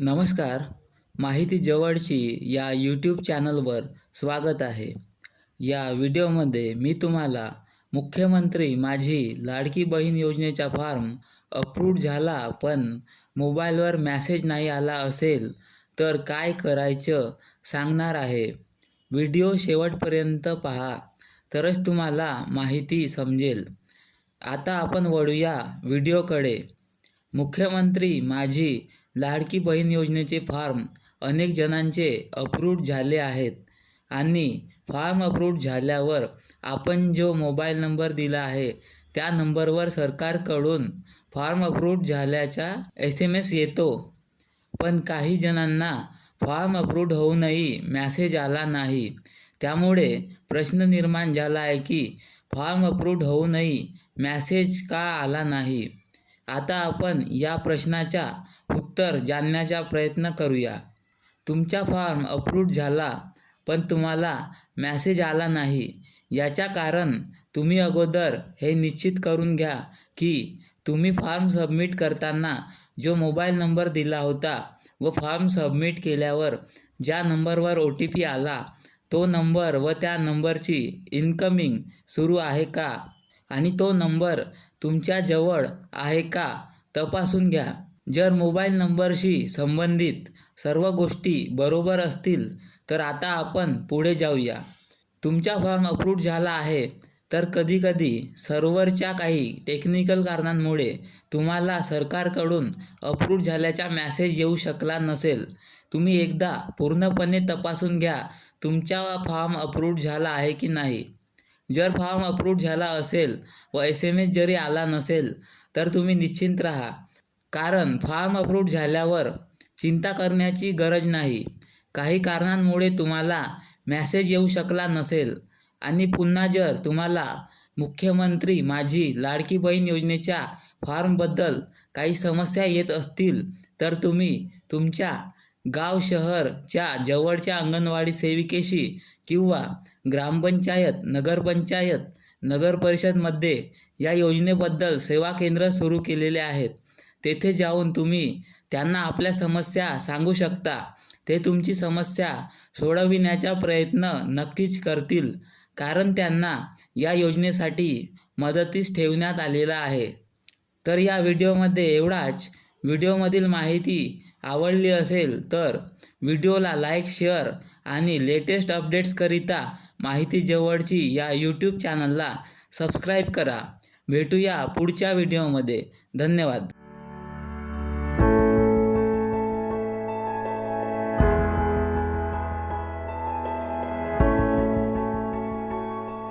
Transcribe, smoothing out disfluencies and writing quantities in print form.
नमस्कार. माहिती जवळची या यूट्यूब चॅनलवर स्वागत आहे. या व्हिडिओमध्ये मी तुम्हाला मुख्यमंत्री माझी लाडकी बहीण योजनेचा फॉर्म अप्रूव्ह झाला पण मोबाईलवर मेसेज नाही आला असेल तर काय करायचं सांगणार आहे. व्हिडिओ शेवटपर्यंत पहा तरच तुम्हाला माहिती समजेल. आता आपण वळूया व्हिडिओकडे. मुख्यमंत्री माझी लाडकी बहीण योजनेचे फॉर्म अनेक जणांचे अप्रूव्ह झाले आहेत आणि फॉर्म अप्रूव्ह झाल्यावर आपण जो मोबाईल नंबर दिला आहे त्या नंबरवर सरकारकडून फॉर्म अप्रूव्ह झाल्याचा SMS येतो. पण काही जणांना फॉर्म अप्रूव्ह होऊनही मेसेज आला नाही. त्यामुळे प्रश्न निर्माण झाला आहे की फॉर्म अप्रूव्ह होऊनही मेसेज का आला नाही. आता आपण या प्रश्नाचा उत्तर जाणण्याचा प्रयत्न करूया. तुमचा फॉर्म अप्रूव्ह झाला पण तुम्हाला मेसेज आला नाही याचा कारण तुम्ही अगोदर हे निश्चित करून घ्या की तुम्ही फॉर्म सबमिट करताना जो मोबाईल नंबर दिला होता व फॉर्म सबमिट केल्यावर ज्या नंबरवर OTP आला तो नंबर व त्या नंबरची इनकमिंग सुरू आहे का आणि तो नंबर तुमच्या जवळ आहे का तपासून घ्या. जर मोबाईल नंबरशी संबंधित सर्व गोष्टी बरोबर असतील तर आता आपण पुढे जाऊया. तुमचा फॉर्म अप्रूव्ह झाला आहे तर कधीकधी सर्व्हरच्या काही टेक्निकल कारणांमुळे तुम्हाला सरकारकडून अप्रूव्ह झाल्याचा मेसेज येऊ शकला नसेल. तुम्ही एकदा पूर्णपणे तपासून घ्या तुमचा फॉर्म अप्रूव्ह झाला आहे की नाही. जर फॉर्म अप्रूव्ह झाला असेल व SMS जरी आला नसेल तर तुम्ही निश्चिंत राहा, कारण फॉर्म अप्रूव्ह झाल्यावर चिंता करण्याची गरज नाही. काही कारणांमुळे तुम्हाला मेसेज येऊ शकला नसेल आणि पुन्हा जर तुम्हाला मुख्यमंत्री माझी लाडकी बहीण योजनेच्या फॉर्मबद्दल काही समस्या येत असतील तर तुम्ही तुमच्या गाव शहरच्या जवळच्या अंगणवाडी सेविकेशी किंवा ग्रामपंचायत, नगरपंचायत, नगरपरिषदमध्ये या योजनेबद्दल सेवा केंद्र सुरू केलेले आहेत. तेथे जाऊन तुम्ही त्यांना आपल्या समस्या सांगू शकता. ते तुमची समस्या सोडविण्याचा प्रयत्न नक्कीच करतील, कारण त्यांना या योजनेसाठी मदतीस ठेवण्यात आलेला आहे. तर या व्हिडिओमध्ये एवढाच. व्हिडिओमधील माहिती आवडली असेल तर व्हिडिओला लाईक, शेअर आणि लेटेस्ट अपडेट्सकरिता माहिती जवळची या यूट्यूब चॅनलला सबस्क्राईब करा. भेटूया पुढच्या व्हिडिओमध्ये. धन्यवाद.